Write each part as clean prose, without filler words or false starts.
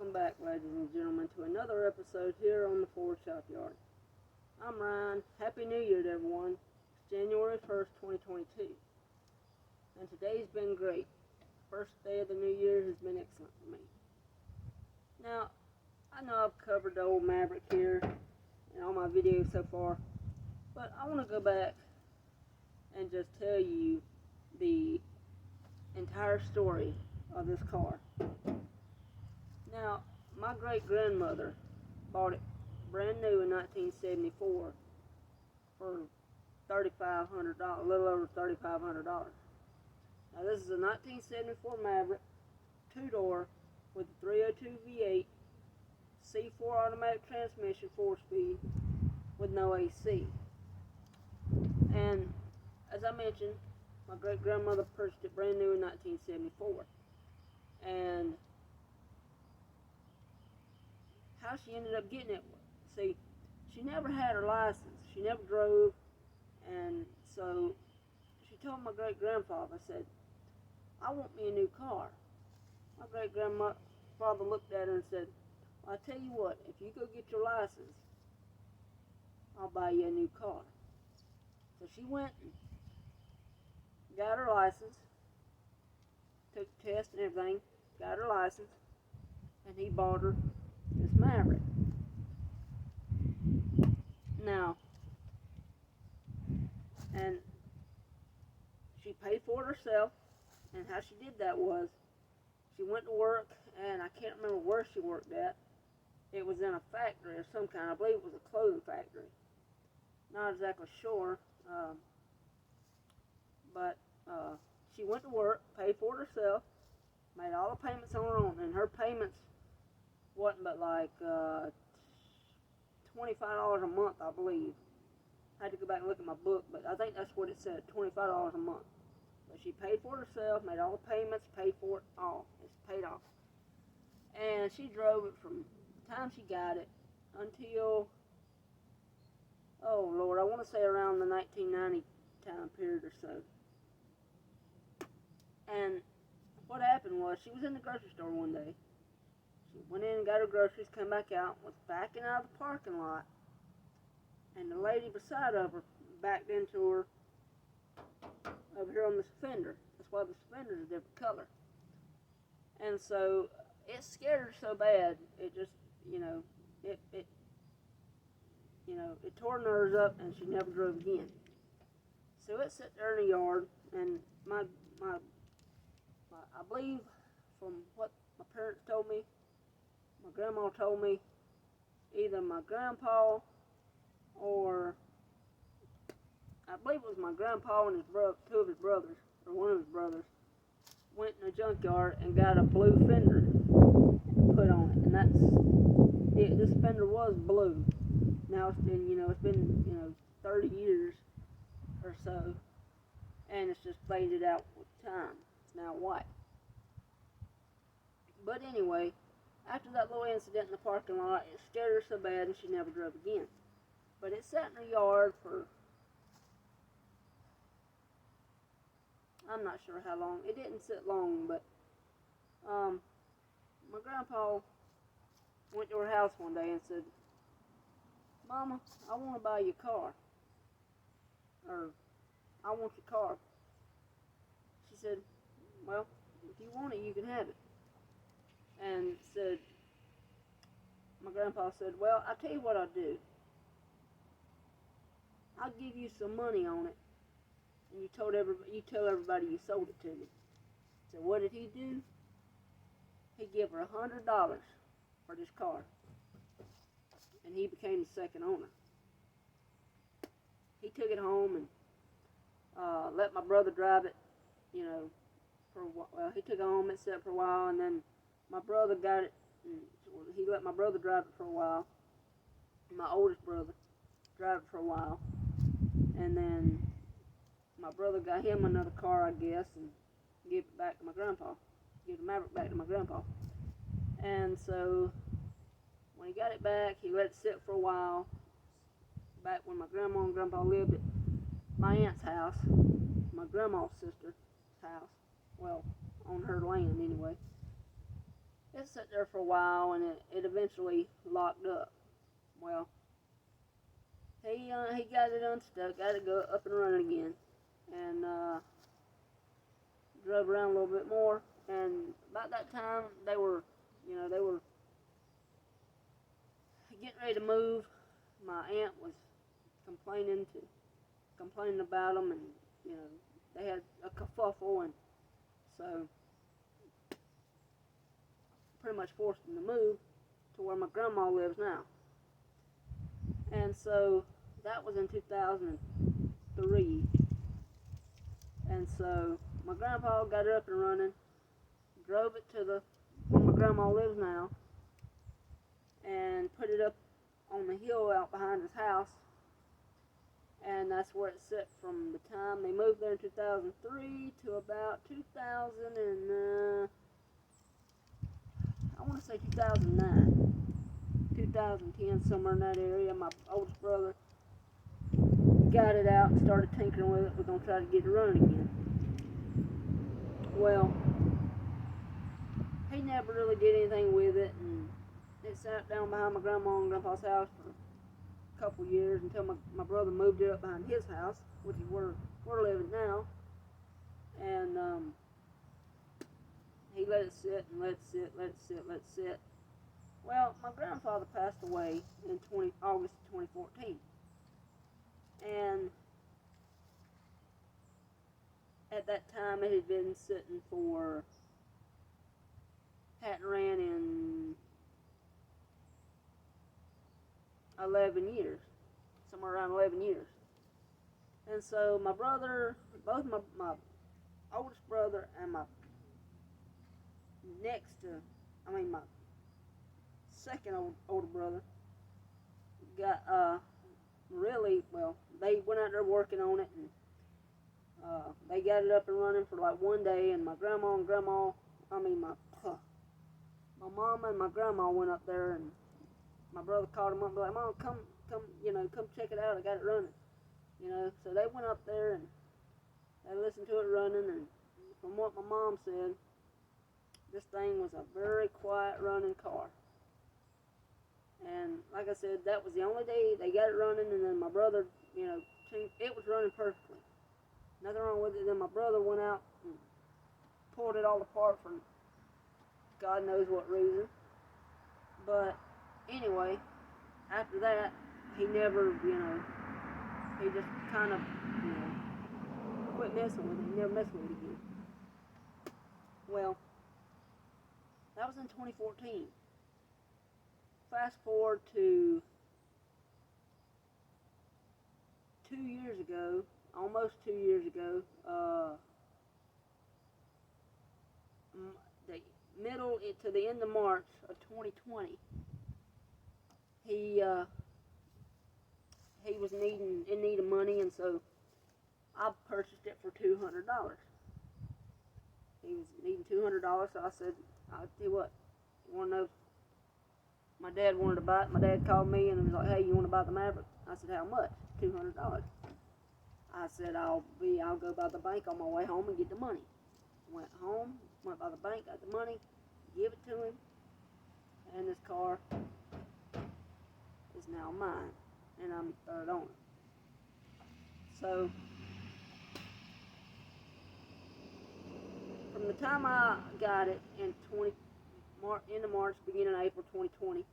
Welcome back, ladies and gentlemen, to another episode here on the Ford Shop Yard. I'm Ryan. Happy New Year to everyone. It's January 1st, 2022. And today's been great. First day of the new year has been excellent for me. Now, I know I've covered the old Maverick here in all my videos so far, but I want to go back and just tell you the entire story of this car. Now, my great-grandmother bought it brand new in 1974 for $3,500, a little over $3,500. Now, this is a 1974 Maverick, two-door, with a 302 V8, C4 automatic transmission, 4-speed, with no AC. And, as I mentioned, my great-grandmother purchased it brand new in 1974. And how she ended up getting it, see, she never had her license. She never drove. And so she told my great-grandfather, said, I want me a new car. My great-grandfather looked at her and said, well, I tell you what, if you go get your license, I'll buy you a new car. So she went and got her license, took the test and everything, got her license, and he bought her this Maverick. Now, and she paid for it herself, and how she did that was, she went to work, and I can't remember where she worked at. It was in a factory of some kind. I believe it was a clothing factory. Not exactly sure, but she went to work, paid for it herself, made all the payments on her own, and her payments wasn't but like $25 a month, I believe. I had to go back and look at my book, but I think that's what it said, $25 a month. But she paid for it herself, made all the payments, paid for it all. It's paid off. And she drove it from the time she got it until, oh Lord, I want to say around the 1990 time period or so. And what happened was, she was in the grocery store one day. She went in and got her groceries, come back out, was backing out of the parking lot, and the lady beside of her backed into her over here on this fender. That's why the fender's a different color. And so it scared her so bad, it just, it tore her nerves up, and she never drove again. So it sat there in the yard, and I believe from what my parents told me, my grandma told me, either my grandpa or I believe it was my grandpa and two of his brothers, or one of his brothers, went in a junkyard and got a blue fender put on it. And this fender was blue. Now it's been 30 years or so, and it's just faded out with time. It's now white. But anyway, after that little incident in the parking lot, it scared her so bad and she never drove again. But it sat in her yard for, I'm not sure how long. It didn't sit long, but my grandpa went to her house one day and said, Mama, I want to buy you a car. Or, I want your car. She said, well, if you want it, you can have it. And said, my grandpa said, well, I'll tell you what I'll do. I'll give you some money on it, and you tell everybody you sold it to me. So what did he do? He gave her $100 for this car, and he became the second owner. He took it home and let my brother drive it, for a while. Well, he took it home and sat for a while, and then my brother got it, and he let my brother drive it for a while. My oldest brother drive it for a while. And then my brother got him another car, I guess, and gave it back to my grandpa. Gave the Maverick back to my grandpa. And so when he got it back, he let it sit for a while. Back when my grandma and grandpa lived at my aunt's house, my grandma's sister's house. Well, on her land anyway. it sat there for a while, and it eventually locked up. Well, he got it unstuck, got it go up and running again, and drove around a little bit more. And about that time, they were getting ready to move. My aunt was complaining about them, and they had a kerfuffle, and so pretty much forced them to move to where my grandma lives now. And so that was in 2003. And so my grandpa got it up and running, drove it to where my grandma lives now, and put it up on the hill out behind his house. And that's where it sat from the time they moved there in 2003 to about 2000 and I want to say 2009, 2010, somewhere in that area. My oldest brother got it out and started tinkering with it. We're going to try to get it running again. Well, he never really did anything with it, and it sat down behind my grandma and grandpa's house for a couple years until my brother moved it up behind his house, which is where we're living now. And he let it sit and let it sit, let it sit, let it sit. Well, my grandfather passed away in August 2014. And at that time, it had been sitting for, hadn't ran in 11 years, somewhere around 11 years. And so my brother, both my oldest brother and my my second older brother got they went out there working on it, and they got it up and running for like one day, and my mom and my grandma went up there, and my brother called them up and was like, "Mom, come, come check it out, I got it running." So they went up there and they listened to it running, and from what my mom said, this thing was a very quiet running car. And like I said, that was the only day they got it running, and then my brother, it was running perfectly. Nothing wrong with it. Then my brother went out and pulled it all apart for God knows what reason. But anyway, after that, he never, he just kind of, quit messing with it. He never messed with it again. Well, that was in 2014. Fast forward to 2 years ago, almost 2 years ago, the middle to the end of March of 2020, he was in need of money, and so I purchased it for $200. He was needing $200, so I said, "I'll tell you what, you want to know?" My dad wanted to buy it. My dad called me and was like, "Hey, you want to buy the Maverick?" I said, "How much?" $200. I said, I'll go by the bank on my way home and get the money. Went home, went by the bank, got the money, give it to him, and this car is now mine, and I'm third owner. So from the time I got it in end of March, beginning of April 2020,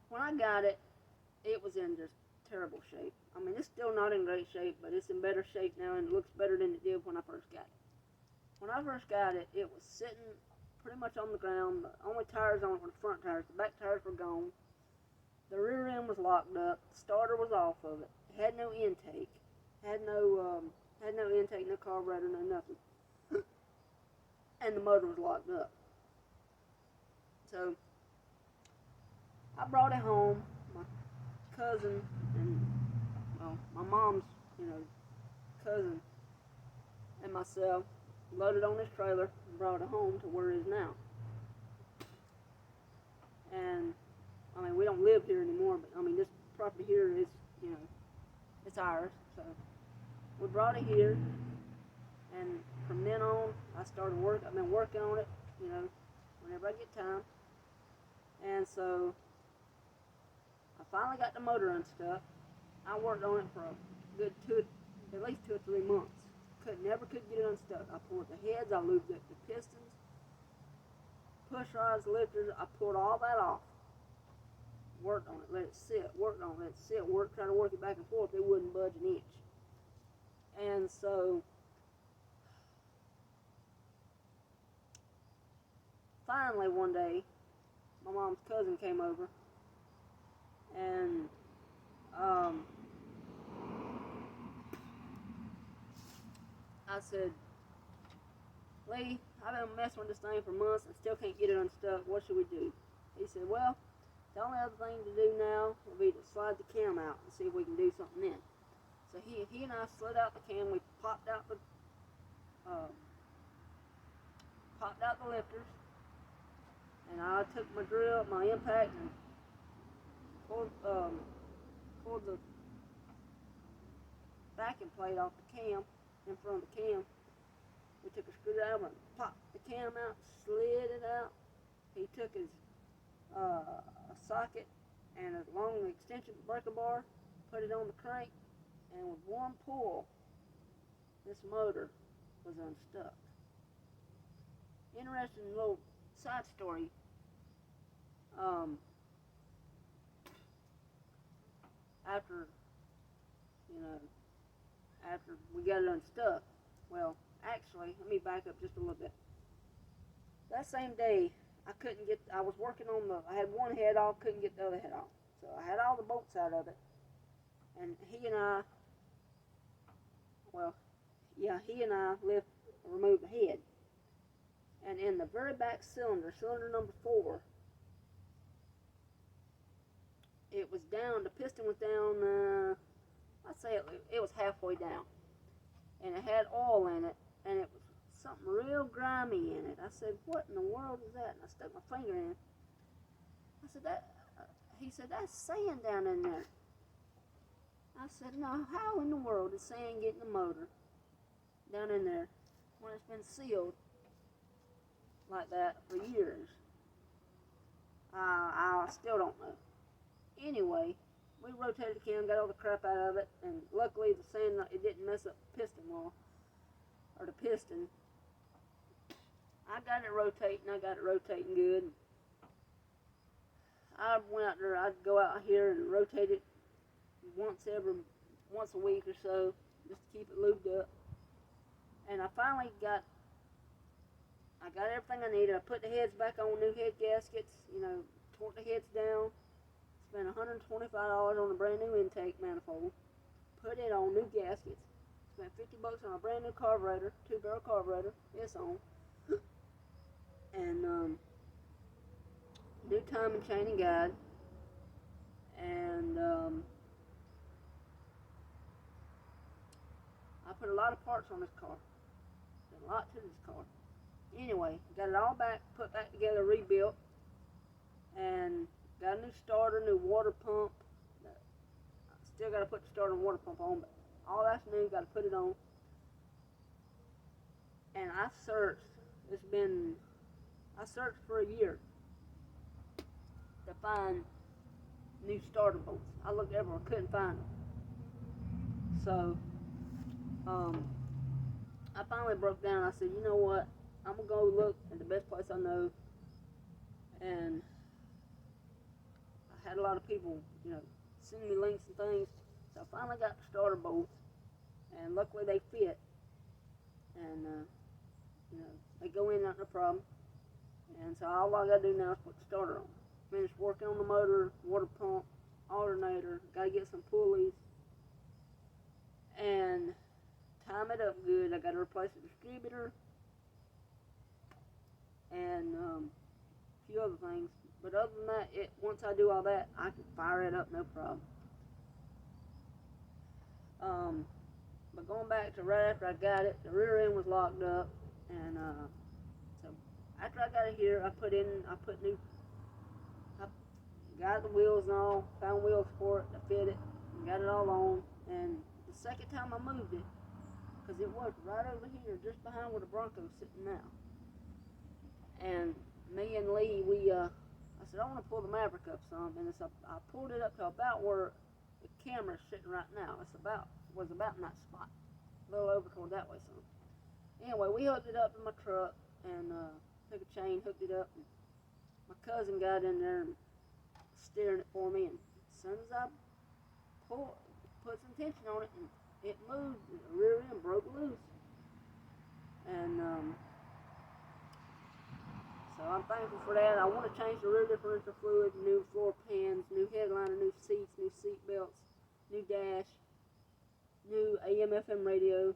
when I got it, it was in just terrible shape. I mean, it's still not in great shape, but it's in better shape now, and it looks better than it did when I first got it. When I first got it, it was sitting pretty much on the ground. The only tires on it were the front tires. The back tires were gone. The rear end was locked up. The starter was off of it. It had no intake. Had no intake, no carburetor, no nothing. And the motor was locked up. So I brought it home. My cousin and my mom's, cousin and myself loaded on this trailer and brought it home to where it is now. And I mean, we don't live here anymore, but I mean, this property here is, it's ours. So we brought it here, and from then on, I've been working on it you know, whenever I get time. And so I finally got the motor unstuck. I worked on it for a good at least 2 or 3 months. Never could get it unstuck. I pulled the heads, I lubed up the pistons, push rods, lifters. I pulled all that off. Worked on it, let it sit. Worked on it, let it sit. Tried to work it back and forth. It wouldn't budge an inch. And so finally one day, my mom's cousin came over, and I said, Lee, I've been messing with this thing for months and still can't get it unstuck. What should we do? He said, well, the only other thing to do now will be to slide the cam out and see if we can do something then. So he and I slid out the cam. We popped out the lifters, and I took my drill, my impact, and pulled the backing plate off the cam in front of the cam. We took a screwdriver and popped the cam out, slid it out. He took his a socket and a long extension breaker bar, put it on the crank, and with one pull, this motor was unstuck. Interesting little side story. After we got it unstuck, well, actually, let me back up just a little bit. That same day, I was working on I had one head off, couldn't get the other head off. So I had all the bolts out of it, and he and I removed the head. And in the very back cylinder number 4, it was down, the piston was down, I'd say it was halfway down. And it had oil in it, and it was something real grimy in it. I said, what in the world is that? And I stuck my finger in it. I said, he said, that's sand down in there. I said, no, how in the world is sand getting the motor down in there when it's been sealed like that for years? I still don't know. Anyway, we rotated the cam, got all the crap out of it, and luckily the sand, it didn't mess up the piston wall, or the piston. I got it rotating good. I went out there, I'd go out here and rotate it once a week or so, just to keep it lubed up. And I finally got everything I needed. I put the heads back on, new head gaskets, tore the heads down, spent $125 on a brand new intake manifold, put it on new gaskets, spent $50 on a brand new carburetor, 2-barrel carburetor, it's on, and new timing chain and guide, and I put a lot of parts on this car. Did a lot to this car. Anyway, got it all back, put back together, rebuilt, and got a new starter, new water pump. Still got to put the starter and water pump on, but all that's new, got to put it on. And I searched for a year to find new starter bolts. I looked everywhere, couldn't find them. So, I finally broke down. I said, you know what? I'm going to go look at the best place I know. And I had a lot of people, send me links and things. So I finally got the starter bolts. And luckily they fit. And, they go in, not no problem. And so all I got to do now is put the starter on. Finished working on the motor, water pump, alternator. Got to get some pulleys. And time it up good. I got to replace the distributor. And a few other things. But other than that, once I do all that, I can fire it up no problem. But going back to right after I got it, the rear end was locked up, and so after I got it here, I got the wheels and all, found wheels for it to fit it, and got it all on. And the second time I moved it, because it was right over here, just behind where the Bronco's sitting now. And me and Lee, I said, I want to pull the Maverick up some, and I pulled it up to about where the camera's sitting right now. Was about in that spot, a little over toward that way some. Anyway, we hooked it up in my truck and took a chain, hooked it up. And my cousin got in there and steering it for me, and as soon as I put some tension on it, and it moved, and the rear end broke loose. And so I'm thankful for that. I want to change the rear differential fluid, new floor pans, new headliner, new seats, new seat belts, new dash, new AM/FM radio,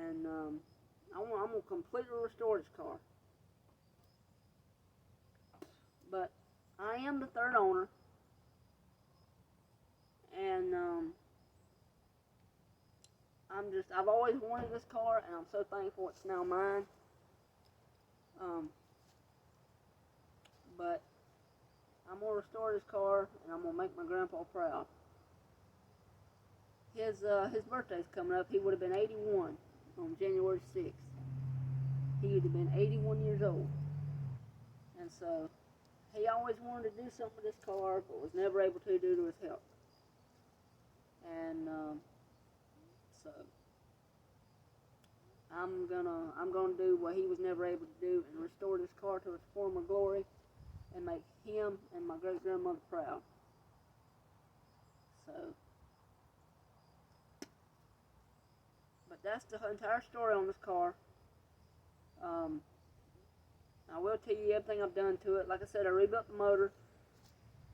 and I'm gonna completely restore this car. But I am the third owner, and I've always wanted this car, and I'm so thankful it's now mine. But I'm gonna restore this car, and I'm gonna make my grandpa proud. His birthday's coming up. He would have been 81 on January 6th. He would have been 81 years old, and so he always wanted to do something with this car, but was never able to due to his health. And so I'm gonna do what he was never able to do and restore this car to its former glory and make him and my great grandmother proud. So, but that's the entire story on this car. I will tell you everything I've done to it. Like I said, I rebuilt the motor.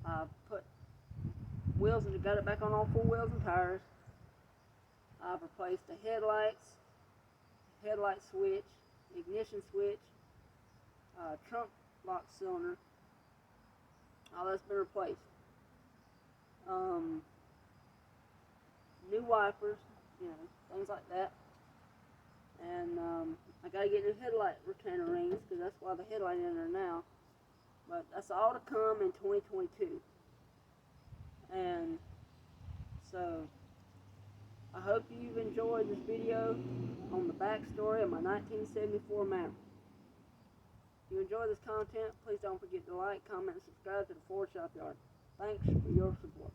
I put wheels and got it back on all four wheels and tires. I've replaced the headlights, headlight switch, ignition switch, trunk lock cylinder. All that's been replaced. New wipers, things like that. And I gotta get new headlight retainer rings because that's why the headlight in there now. But that's all to come in 2022. And so I hope you've enjoyed this video on the backstory of my 1974 Maverick. If you enjoy this content, please don't forget to like, comment, and subscribe to the Ford Shop Yard. Thanks for your support.